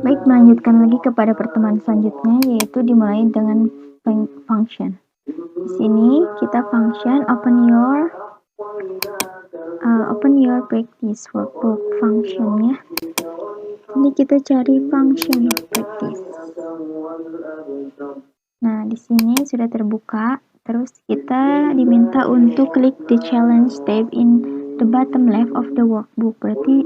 Baik, melanjutkan lagi kepada pertemuan selanjutnya, yaitu dimulai dengan function. Di sini kita function open your practice workbook function ya. Ini kita cari function practice. Nah, di sini sudah terbuka. Terus kita diminta untuk klik the challenge tab in the bottom left of the workbook. Berarti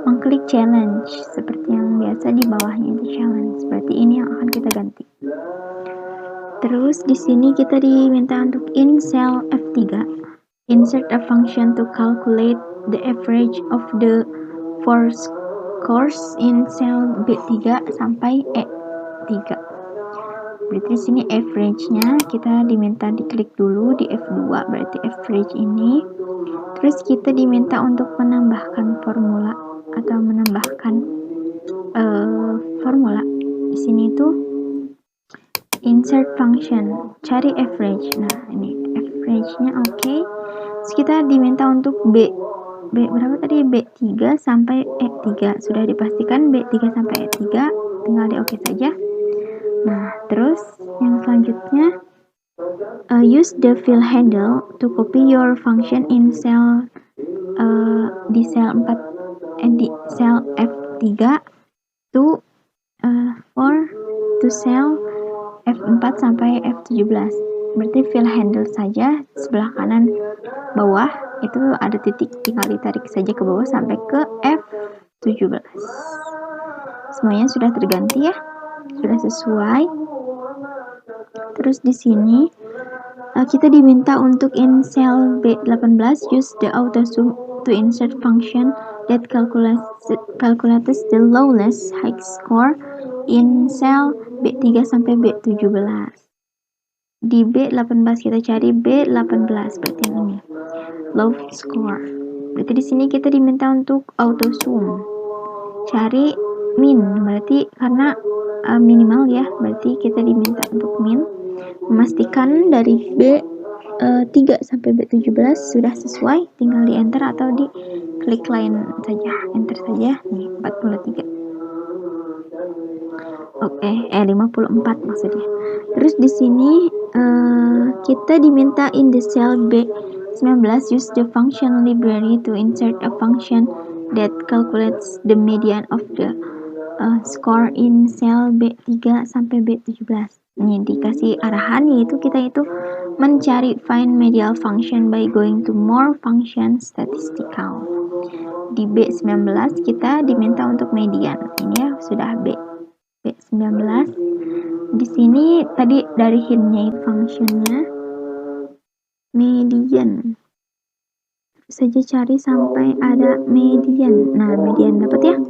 mengklik challenge seperti yang biasa di bawahnya itu challenge. Berarti ini yang akan kita ganti. Terus di sini kita diminta untuk in cell F3 insert a function to calculate the average of the four scores in cell B3 sampai E3. Berarti di sini average-nya kita diminta diklik dulu di F2, berarti average ini. Terus kita diminta untuk menambahkan formula atau menambahkan formula. Di sini itu insert function, cari average. Nah, ini average-nya oke. Terus kita diminta untuk B berapa tadi? B3 sampai E3. Sudah dipastikan B3 sampai E3, tinggal di oke saja. Nah, terus yang selanjutnya use the fill handle to copy your function in cell di cell 4 di cell F3 to cell F4 sampai F17. Berarti fill handle saja sebelah kanan bawah itu ada titik, tinggal ditarik saja ke bawah sampai ke F17. Semuanya sudah terganti ya, sudah sesuai. Terus di sini kita diminta untuk in cell B18 use the auto sum to insert function that calculates the lowest high score in cell B3 sampai B17. Di B18 kita cari B18, berarti yang ini low score. Berarti di sini kita diminta untuk auto sum, cari min, berarti karena minimal ya, berarti kita diminta untuk min, memastikan dari B3 sampai B17 sudah sesuai, tinggal di enter atau di klik lain saja, enter saja. Nih 43. Oke, 54 maksudnya. Terus di sini kita diminta in the cell B19 use the function library to insert a function that calculates the median of the score in cell B3 sampai B17. Ini dikasih arahan, yaitu kita itu mencari find median function by going to more function statistical. Di B19 kita diminta untuk median. Ini ya sudah B19. Di sini tadi dari hintnya itu functionnya median. Saja cari sampai ada median. Nah, median dapat ya.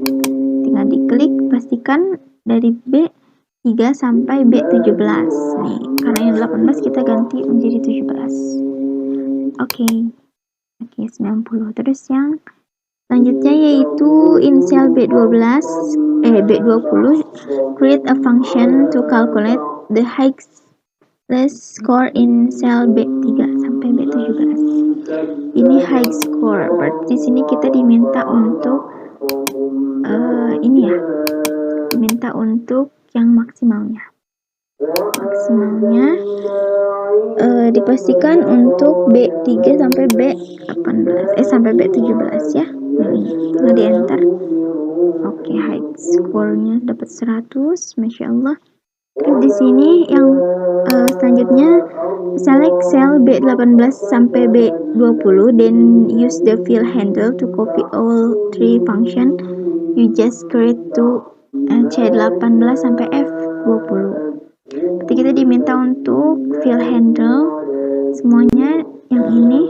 Tinggal diklik, pastikan dari B3 sampai B17. Nih, karena yang 18 kita ganti menjadi 17. Oke, 90. Terus yang selanjutnya yaitu in cell B20 create a function to calculate the highest score in cell B3 sampai B17. Ini high score, berarti di sini kita diminta untuk ini ya, diminta untuk yang maksimalnya. Dipastikan untuk B3 sampai B18 sampai B17 ya. Tinggal di enter. Oke, high score-nya dapat 100, Masya Allah. Terus di sini yang selanjutnya select cell B18 sampai B20, then use the fill handle to copy all three function you just create to C18 sampai F20. Berarti kita diminta untuk fill handle semuanya yang ini,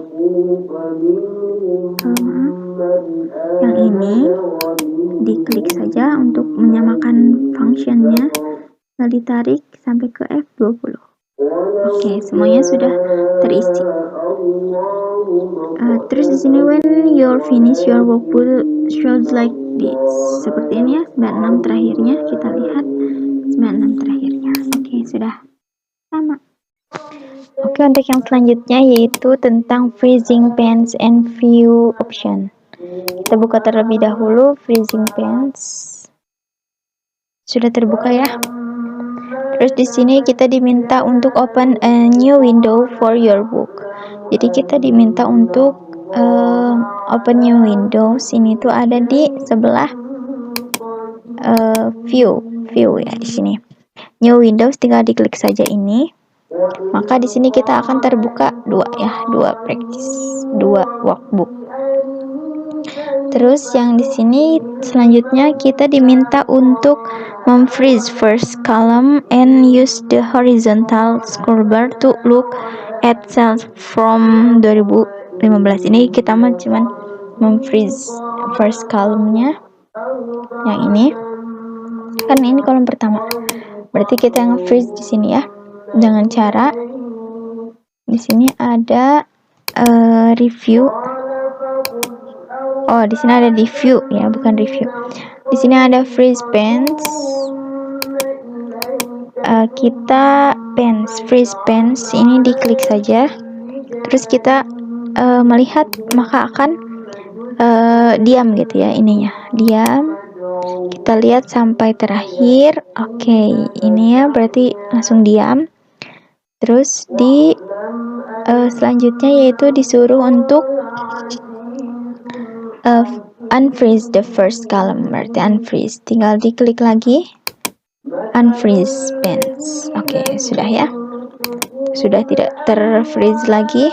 diklik saja untuk menyamakan functionnya, lalu ditarik sampai ke F20. Oke, semuanya sudah terisi. Terus di sini when you're finish your workbook shows like this. Seperti ini ya, 96 terakhirnya kita lihat 96 terakhirnya. Oke, sudah sama. Oke, untuk yang selanjutnya yaitu tentang freezing pans and view option. Kita buka terlebih dahulu freezing pans. Sudah terbuka ya. Terus di sini kita diminta untuk open a new window for your book. Jadi kita diminta untuk open new window. Sini tuh ada di sebelah view ya di sini. New Windows tinggal diklik saja ini. Maka di sini kita akan terbuka dua practice, dua workbook. Terus yang di sini selanjutnya kita diminta untuk memfreeze first column and use the horizontal scroll bar to look at cells from 2015. Ini kita cuman memfreeze first column-nya yang ini. Kan ini kolom pertama. Berarti kita nge-freeze di sini ya. Dengan cara di sini ada review. Oh, di sini ada di view ya, bukan review. Di sini ada freeze pens. Kita freeze pens ini diklik saja. Terus kita melihat, maka akan diam gitu ya ininya. Diam. Kita lihat sampai terakhir. Oke, ini ya berarti langsung diam. Terus di selanjutnya yaitu disuruh untuk unfreeze the first column. Berarti unfreeze, tinggal diklik lagi unfreeze pens. Oke, sudah ya, sudah tidak terfreeze lagi.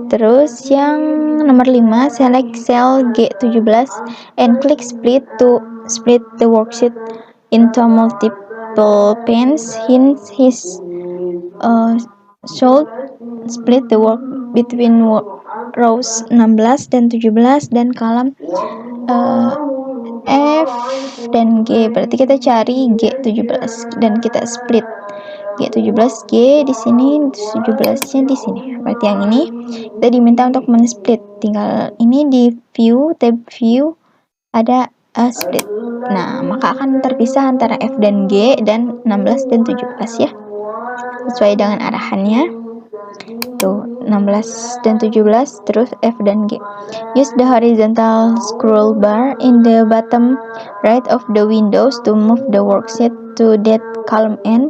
Terus yang nomor 5, select cell G17 and click split to split the worksheet into multiple panes. Hence his should split the work between rows 16 dan 17 dan kolom F dan G. Berarti kita cari G17 dan kita split. G17 G di sini, 17-nya di sini. Berarti yang ini kita diminta untuk men-split. Tinggal ini di view, tab view ada split. Nah, maka akan terpisah antara F dan G dan 16 dan 17 ya. Sesuai dengan arahannya. Tuh, 16 dan 17 terus F dan G. Use the horizontal scroll bar in the bottom right of the windows to move the worksheet to that column N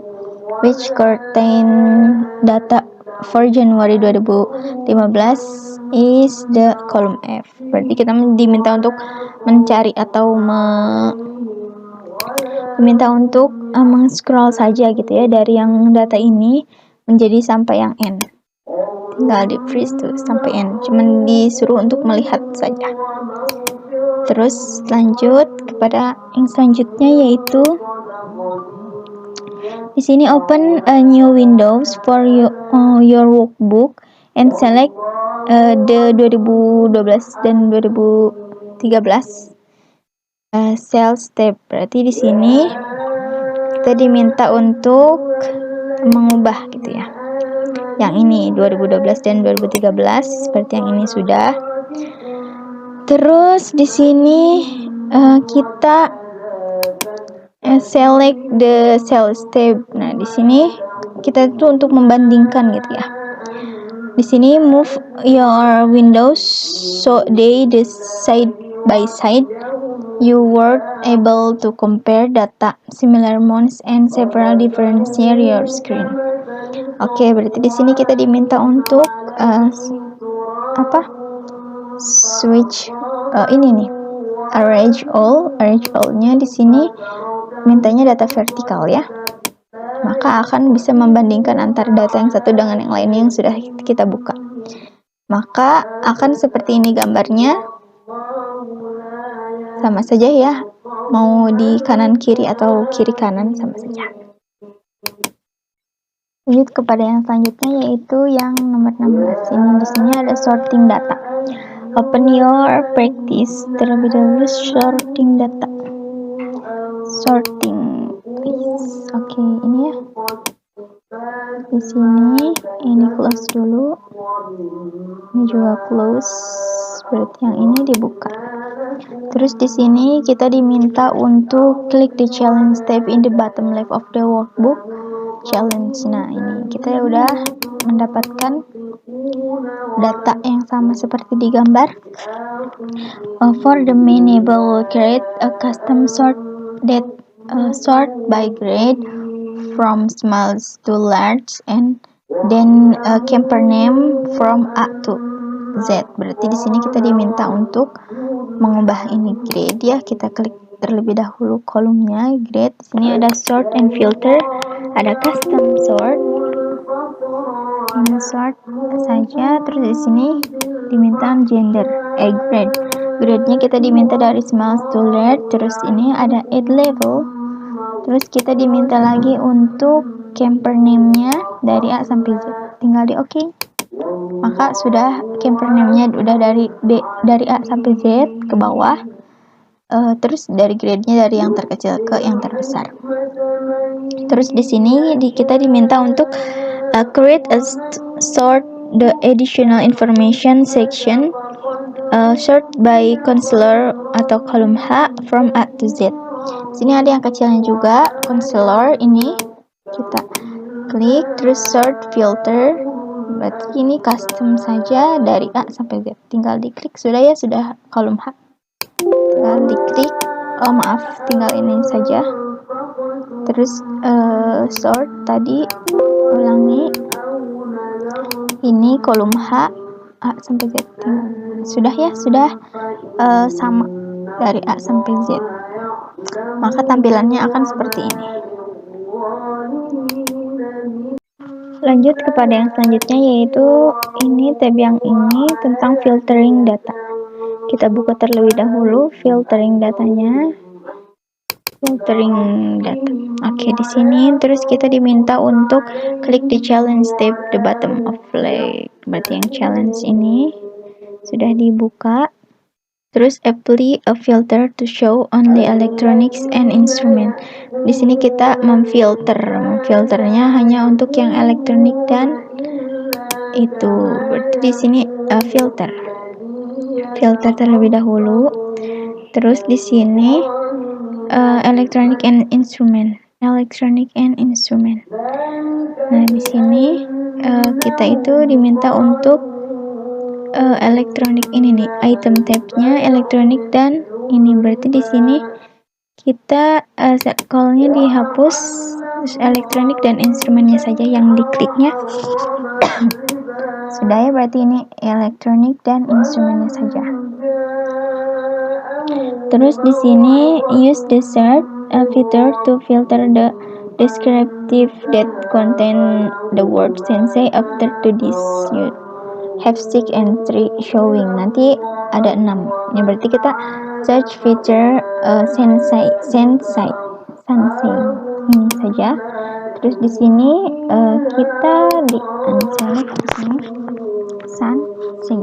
which contain data for January 2015 is the column F. Berarti kita diminta untuk mencari atau diminta untuk meng-scroll saja gitu ya dari yang data ini menjadi sampai yang N. Tinggal di freeze tuh sampai N. Cuman disuruh untuk melihat saja. Terus lanjut kepada yang selanjutnya yaitu di sini open a new windows for your workbook and select the 2012 dan 2013 cells tab. Berarti di sini kita diminta untuk mengubah gitu ya. Yang ini 2012 dan 2013 seperti yang ini sudah. Terus di sini kita select the cells tab. Nah, di sini kita itu untuk membandingkan gitu ya. Di sini move your windows so they the side by side. You were able to compare data, similar months and several different your screen. Oke, berarti di sini kita diminta untuk switch ini nih. Arrange all-nya di sini mintanya data vertikal ya. Maka akan bisa membandingkan antara data yang satu dengan yang lainnya yang sudah kita buka. Maka akan seperti ini gambarnya. Sama saja ya. Mau di kanan kiri atau kiri kanan sama saja. Lanjut kepada yang selanjutnya yaitu yang nomor 16. Ini di sini ada sorting data. Open your practice. Terlebih dahulu sorting data. Sorting, please. Oke, ini ya. Di sini ini close dulu. Ini juga close. Berarti yang ini dibuka. Terus di sini kita diminta untuk klik the challenge tab in the bottom left of the workbook. Challenge. Nah, ini kita udah mendapatkan data yang sama seperti di gambar. For the main able create a custom sort that sort by grade from smallest to large, and then camper name from A to Z. Berarti di sini kita diminta untuk mengubah ini grade ya. Kita klik terlebih dahulu kolomnya grade. Di sini ada sort and filter, ada custom sort. Ini sort saja. Terus di sini diminta gender, grade. Grade-nya kita diminta dari small to large. Terus ini ada add level. Terus kita diminta lagi untuk camper name-nya dari A sampai Z. Tinggal di OK. Maka sudah camper name-nya udah dari A sampai Z ke bawah. Terus dari grade-nya dari yang terkecil ke yang terbesar. Terus di sini kita diminta untuk create a sort the additional information section, sort by counselor atau kolom H from A to Z. Sini ada yang kecilnya juga, counselor ini kita klik, terus sort filter. Berarti ini custom saja dari A sampai Z. Tinggal diklik sudah ya, sudah kolom H. Tinggal diklik. Oh maaf, tinggal ini saja. Terus sort tadi ulangi. Ini kolom H A sampai Z. Sudah ya, sudah sama dari A sampai Z. Maka tampilannya akan seperti ini. Lanjut kepada yang selanjutnya, yaitu ini tab yang ini tentang filtering data. Kita buka terlebih dahulu filtering datanya. Filtering data. Oke, di sini terus kita diminta untuk klik di challenge tab the bottom of flag. Berarti yang challenge ini sudah dibuka. Terus apply a filter to show only electronics and instrument. Di sini kita memfilternya hanya untuk yang elektronik dan itu. Berarti di sini filter terlebih dahulu. Terus di sini electronic and instrument. Nah, di sini kita itu diminta untuk elektronik ini nih, item tab-nya elektronik dan ini. Berarti di sini kita set call-nya dihapus, terus elektronik dan instrumennya saja yang dikliknya. Sudah ya, berarti ini elektronik dan instrumennya saja. Terus di sini use the search filter to filter the descriptive that contain the word sensei after to this you have 6 and 3 showing. Nanti ada 6. Ya, berarti kita search feature sensei ini saja. Terus di sini kita di unselect di sini sensei.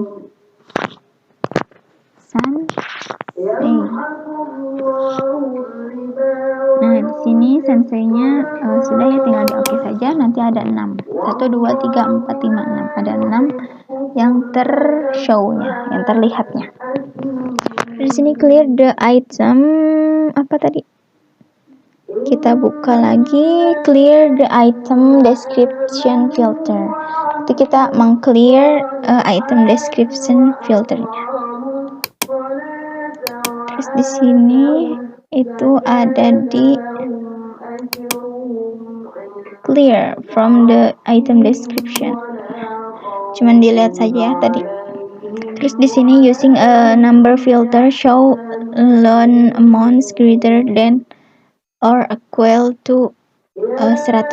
Nah, di sini senseinya sudah ya, tinggal di oke saja. Nanti ada 6. 1 2 3 4 5 6. Ada 6 yang tershow-nya, yang terlihatnya. Di sini clear the item apa tadi? Kita buka lagi clear the item description filter. Itu kita meng-clear item description filternya. Terus di sini itu ada di clear from the item description. Cuman dilihat saja ya tadi. Terus di sini using a number filter show loan amounts greater than or equal to $100.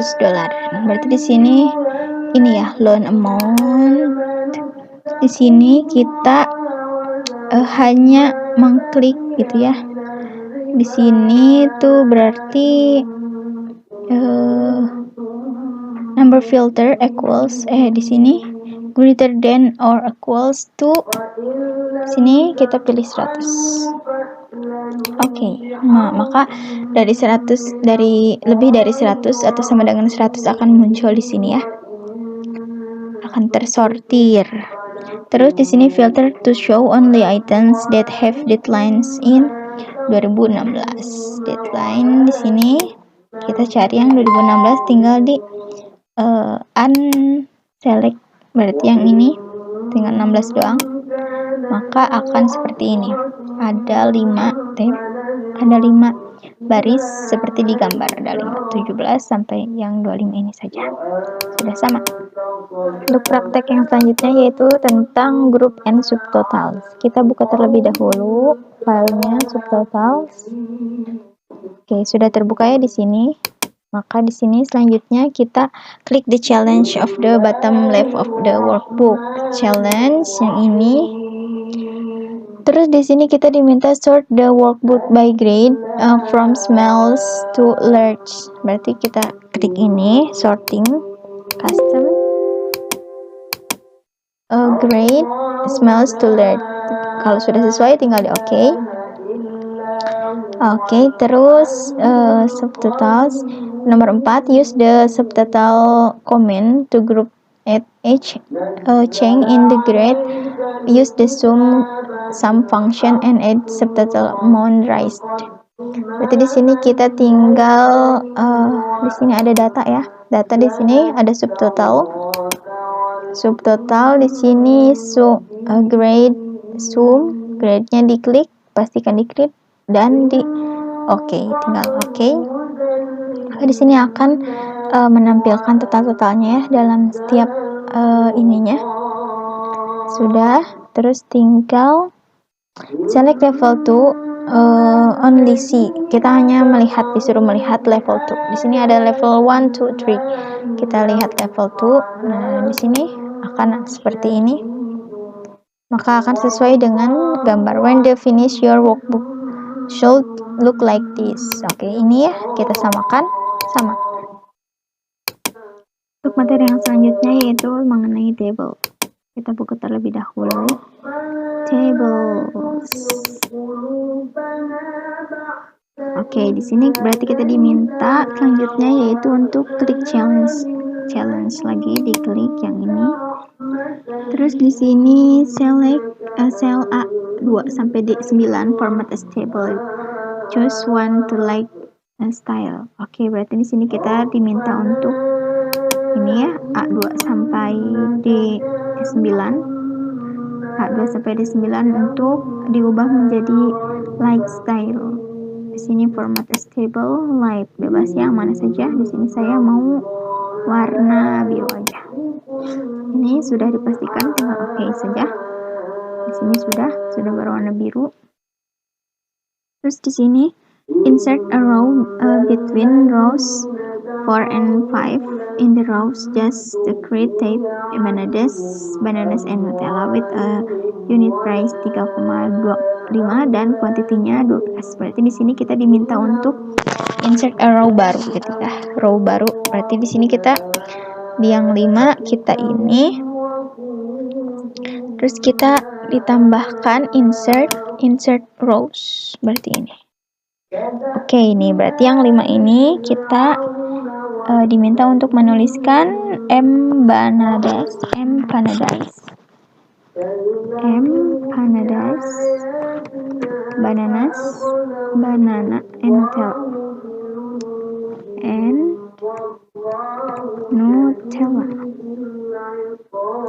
Berarti di sini ini ya loan amount. Di sini kita hanya mengklik gitu ya. Di sini tuh berarti number filter equals di sini greater than or equals to, sini kita pilih 100. Oke. Nah, maka dari 100 lebih dari 100 atau sama dengan 100 akan muncul di sini ya. Akan tersortir. Terus di sini filter to show only items that have deadlines in 2016. Deadline di sini kita cari yang 2016, tinggal di unselect, berarti yang ini tinggal 16 doang. Maka akan seperti ini. Ada 5 tab, ada 5 baris seperti di gambar, ada 17 sampai yang 25 ini saja. Sudah sama. Untuk praktek yang selanjutnya yaitu tentang group and subtotals. Kita buka terlebih dahulu filenya subtotals. Oke, sudah terbuka ya di sini. Maka di sini selanjutnya kita klik the challenge of the bottom left of the workbook. Challenge yang ini. Terus di sini kita diminta sort the workbook by grade from smallest to large. Berarti kita klik ini, sorting, custom, grade, smallest to large. Kalau sudah sesuai tinggal di OK. Oke, terus subtotals nomor 4, use the subtotal command to group at each change in the grade. Use the sum function and add subtotal amount raised. Berarti di sini kita tinggal di sini ada data ya. Data di sini ada subtotal. Subtotal di sini grade sum, grade-nya diklik, pastikan diklik dan di OK, tinggal OK. Di sini akan menampilkan total-totalnya ya dalam setiap ininya. Sudah, terus tinggal select level 2 only see. Kita hanya disuruh melihat level 2. Di sini ada level 1, 2, 3. Kita lihat level 2. Nah, di sini akan seperti ini. Maka akan sesuai dengan gambar. When they finish your workbook should look like this. Oke, ini ya kita samakan sama. Untuk materi yang selanjutnya yaitu mengenai table. Kita buka terlebih dahulu. Tables. Oke, di sini berarti kita diminta selanjutnya yaitu untuk klik challenge. Challenge lagi diklik yang ini. Terus di sini select cell A2 sampai D9 format as table. Choose one to like style. Oke, berarti di sini kita diminta untuk ini ya, A2 sampai D9. A2 sampai D9 untuk diubah menjadi light style. Di sini format as table, light, bebas yang mana saja. Di sini saya mau warna biru aja. Ini sudah dipastikan, tinggal OK saja. Di sini sudah berwarna biru. Terus di sini insert a row between rows 4 and 5. In the rows just create type bananas and Nutella with a unit price 3,25 dan kuantitinya 12. Berarti di sini kita diminta untuk insert a row baru gitu ya. Row baru. Berarti di sini kita di yang 5 kita ini. Terus kita ditambahkan insert rows. Berarti ini. Oke, ini berarti yang 5 ini kita diminta untuk menuliskan bananas and Nutella.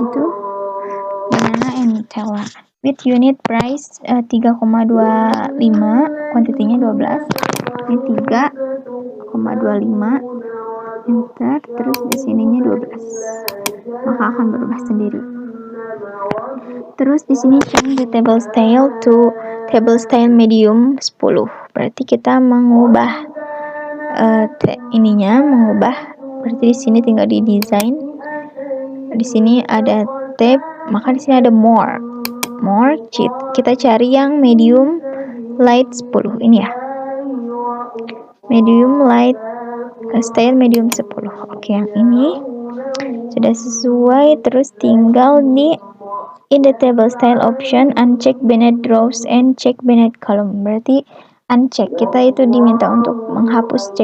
Itu banana and Nutella with unit price 3,25, kuantitinya 12. Ini 3,25. Enter, terus di sininya 12. Maka akan berubah sendiri. Terus di sini change the table style to table style medium 10. Berarti kita mengubah berarti di sini tinggal di design. Di sini ada tab, maka di sini ada more cheat. Kita cari yang medium light 10 ini ya. Medium light style medium 10. Oke, yang ini sudah sesuai. Terus tinggal di in the table style option uncheck beneath rows and check beneath column. Berarti uncheck, kita itu diminta untuk menghapus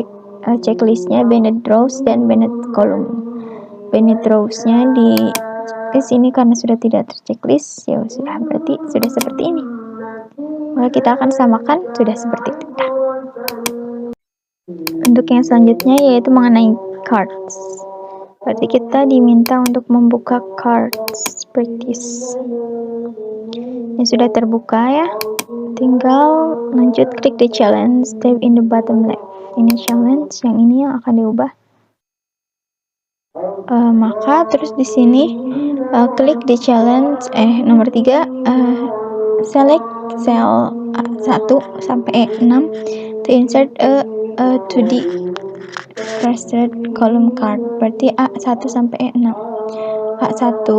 checklistnya beneath rows dan beneath column. Beneath rows-nya di sini karena sudah tidak terchecklist, ya sudah, berarti sudah seperti ini. Maka kita akan samakan sudah seperti itu. Untuk yang selanjutnya yaitu mengenai cards. Berarti kita diminta untuk membuka cards practice. Ini sudah terbuka ya. tinggal lanjut klik the challenge tab in the bottom left. Ini challenge, yang ini yang akan diubah. Maka terus di sini klik the challenge nomor 3, select cell 1 sampai 6 to insert a 2D fractured column card. Berarti A1 sampai E6. A1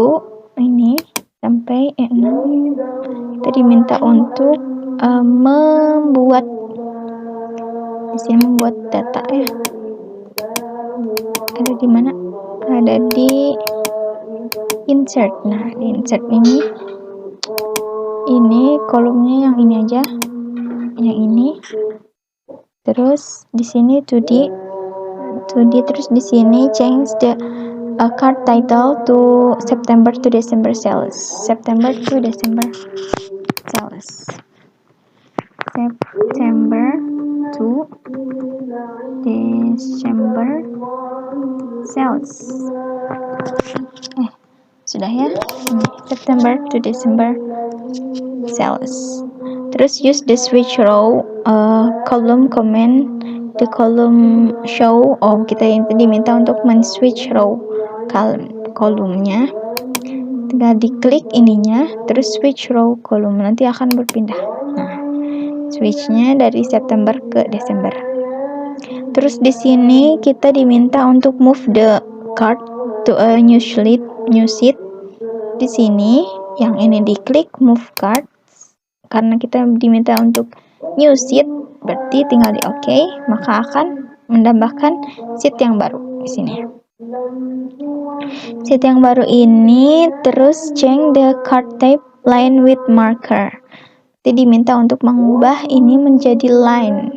ini sampai E6 kita diminta untuk membuat di sini, membuat data ya. Ada di mana? Ada di insert. Nah, di insert ini kolomnya yang ini aja, yang ini. Terus di sini 2D, terus di sini change the card title to September to December sales. September to December sales. September to December sales. Sudah ya. September to December sales. Terus use the switch row column command, the column show. Kita yang diminta untuk men-switch row kolomnya. Tinggal diklik ininya, terus switch row kolom, nanti akan berpindah. Nah, switchnya dari September ke Desember. Terus di sini kita diminta untuk move the card to a new sheet. Di sini yang ini diklik move card, karena kita diminta untuk new sheet, berarti tinggal di OK, maka akan menambahkan sheet yang baru di sini. Sheet yang baru ini terus change the card type line with marker. Jadi diminta untuk mengubah ini menjadi line.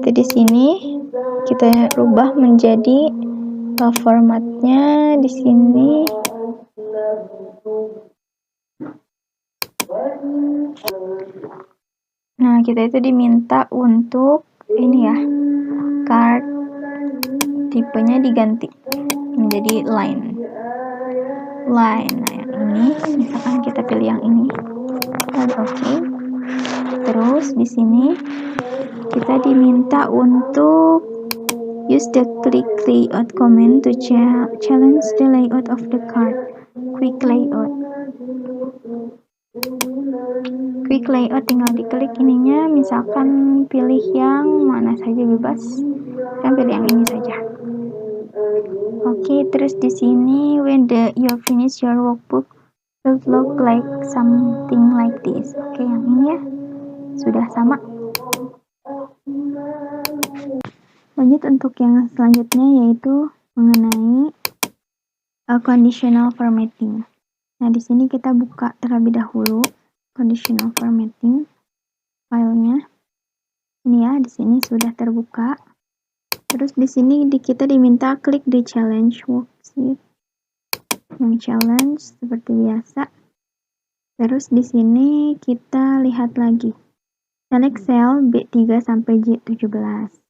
Jadi di sini kita rubah menjadi formatnya di sini. Nah, kita itu diminta untuk ini ya, card tipenya diganti menjadi line. Nah, yang ini misalkan kita pilih yang ini. Oke. Terus di sini kita diminta untuk use the click layout command to challenge the layout of the card. Quick layout tinggal diklik ininya, misalkan pilih yang mana saja bebas. Kan pilih yang ini saja. Oke, terus di sini when you finish your workbook will look like something like this. Oke, yang ini ya sudah sama. Lanjut untuk yang selanjutnya, yaitu mengenai conditional formatting. Nah, di sini kita buka terlebih dahulu conditional formatting filenya. Ini ya, di sini sudah terbuka. Terus di sini kita diminta klik di challenge worksheet. Yang challenge seperti biasa. Terus di sini kita lihat lagi. Select cell B3 sampai J17.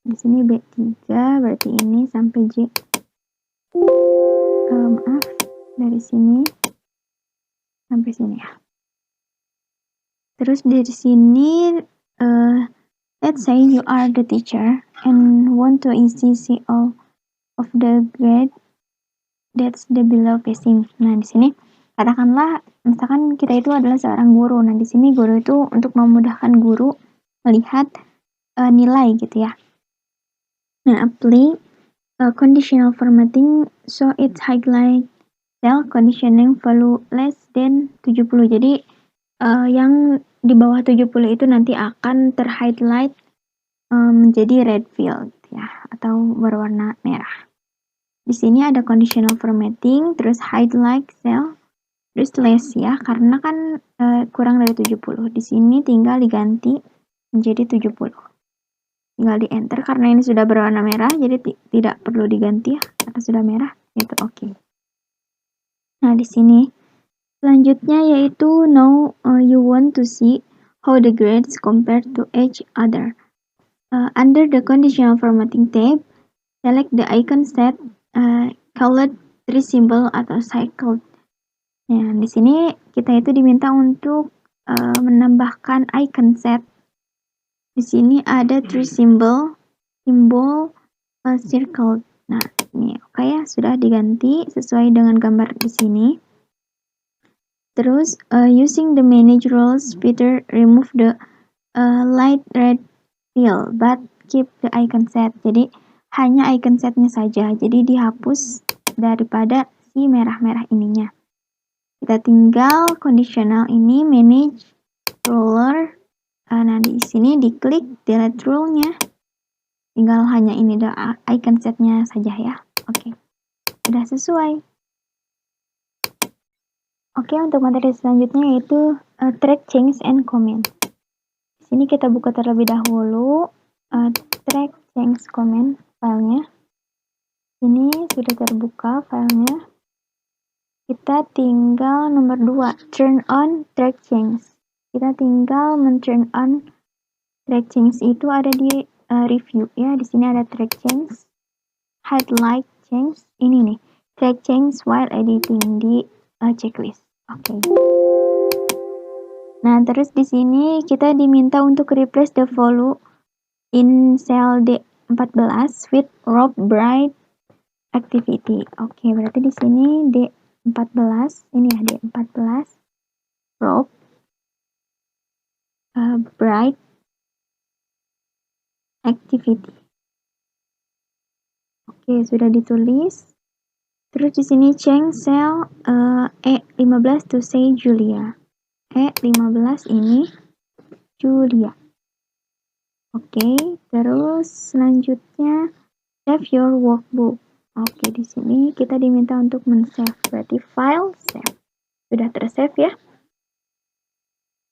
Di sini B3 berarti ini sampai J. Maaf, dari sini sampai sini ya. Terus dari sini let's say you are the teacher and want to see all of the grade that's the below facing. Nah, di sini katakanlah misalkan kita itu adalah seorang guru. Nah, di sini guru itu untuk memudahkan guru melihat nilai gitu ya. Nah, apply conditional formatting so it highlight cell conditioning value less than 70. Jadi yang di bawah 70 itu nanti akan terhighlight menjadi red fill ya, atau berwarna merah. Di sini ada conditional formatting, terus highlight cell, terus less ya, karena kan kurang dari 70. Di sini tinggal diganti menjadi 70. Tinggal di enter, karena ini sudah berwarna merah, jadi tidak perlu diganti ya, karena sudah merah, itu oke. Nah, di sini selanjutnya yaitu now you want to see how the grades compare to each other. Under the conditional formatting tab, select the icon set colored tree symbol atau cycled. Nah, di sini kita itu diminta untuk menambahkan icon set. Di sini ada 3 simbol circle. Nah, ini oke ya, sudah diganti sesuai dengan gambar di sini. Terus using the manage roles feature, remove the light red fill but keep the icon set. Jadi hanya icon setnya saja, jadi dihapus daripada si merah-merah ininya. Kita tinggal conditional ini manage roller. Nah, di sini diklik delete rule-nya. Tinggal hanya ini icon setnya saja ya. Oke, sudah sesuai. Oke, untuk materi selanjutnya yaitu track change and comment. Di sini kita buka terlebih dahulu track change comment filenya. Ini sudah terbuka filenya. Kita tinggal nomor 2, turn on track change. Kita tinggal men-turn on track change, itu ada di review ya. Di sini ada track change, highlight change, ini nih, track change while editing di checklist. Oke. Nah, terus di sini kita diminta untuk replace the value in cell D14 with rope bright activity. Oke, berarti di sini D14, ini ya D14 rope bright activity. Oke, sudah ditulis. Terus di sini change cell E15 to say Julia. E15 ini Julia. Oke, terus selanjutnya save your workbook. Oke, di sini kita diminta untuk men-save, berarti file save. Sudah tersave ya.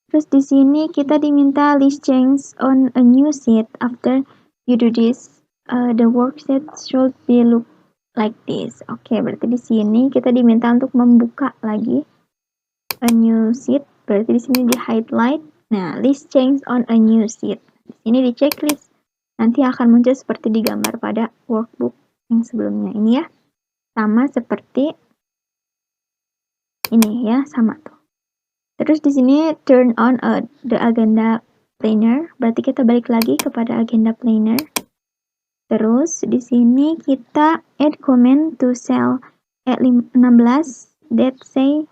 Terus di sini kita diminta list change on a new sheet. After you do this, the worksheet should be look like this. Oke, berarti di sini kita diminta untuk membuka lagi a new sheet. Berarti di sini di highlight. Nah, list change on a new sheet. Di sini di checklist. Nanti akan muncul seperti di gambar pada workbook yang sebelumnya ini ya. Sama seperti ini ya, sama tuh. Terus di sini turn on the agenda planner. Berarti kita balik lagi kepada agenda planner. Terus di sini kita add comment to cell E16 that say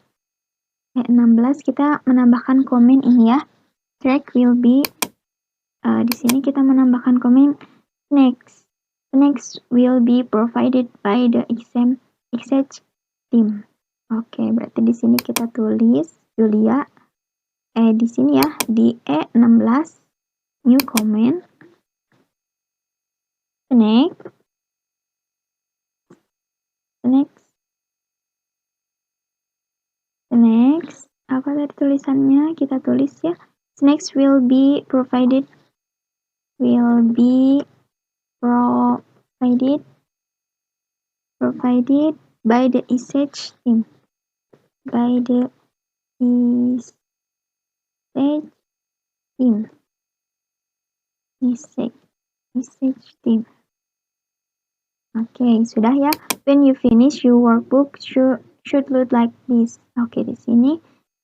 E16, kita menambahkan komen ini ya. Track will be di sini kita menambahkan komen next will be provided by the exchange team. Oke, berarti di sini kita tulis Julia. Di sini ya di E16 new comment next apa tadi tulisannya, kita tulis ya, next will be provided by the ESET team. Oke, sudah ya. When you finish your workbook should look like this. Oke, di sini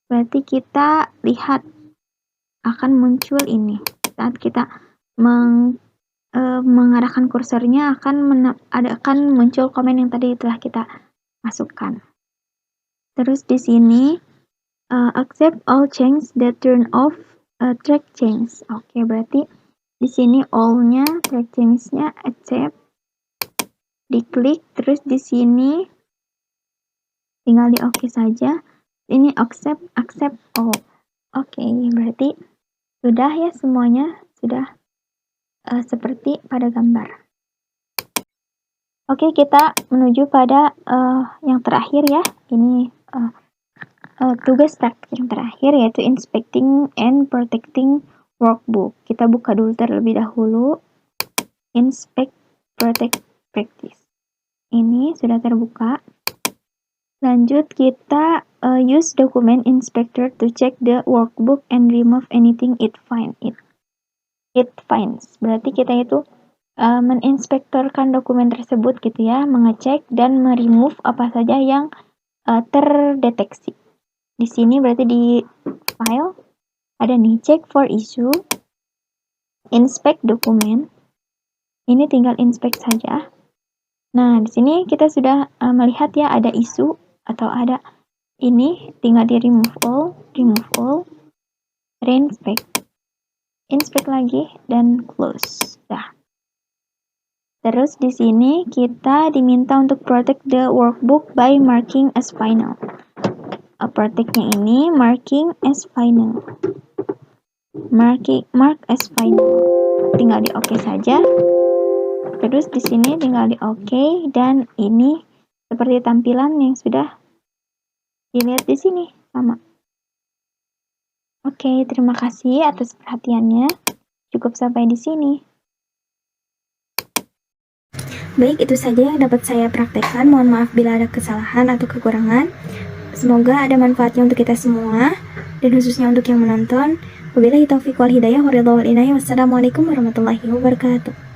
berarti kita lihat akan muncul ini. Saat kita mengarahkan kursornya akan muncul komen yang tadi telah kita masukkan. Terus di sini accept all change that turn off track change. Oke, berarti di sini all-nya track change-nya accept. Diklik, terus di sini tinggal di oke saja. Ini accept all. Oke, berarti sudah ya semuanya, sudah seperti pada gambar. Oke, kita menuju pada yang terakhir ya. Ini tugas praktik yang terakhir, yaitu inspecting and protecting workbook. Kita buka dulu terlebih dahulu inspect, protect, practice. Ini sudah terbuka. Lanjut kita use document inspector to check the workbook and remove anything it finds. Berarti kita itu meninspektorkan dokumen tersebut gitu ya, mengecek dan meremove apa saja yang terdeteksi. Di sini berarti di file Ada nih, check for issue, inspect dokumen. Ini tinggal inspect saja. Nah, di sini kita sudah melihat ya ada isu atau ada ini, tinggal di remove all, reinspect, inspect lagi dan close. Dah. Terus di sini kita diminta untuk protect the workbook by marking as final. Protectnya ini marking as final. Mark as final. Tinggal di OK saja. Terus di sini tinggal di OK dan ini seperti tampilan yang sudah dilihat di sini sama. Oke, terima kasih atas perhatiannya. Cukup sampai di sini. Baik, itu saja yang dapat saya praktekkan. Mohon maaf bila ada kesalahan atau kekurangan. Semoga ada manfaatnya untuk kita semua, dan khususnya untuk yang menonton. Wabillahi taufiq wal hidayah, wassalamualaikum warahmatullahi wabarakatuh.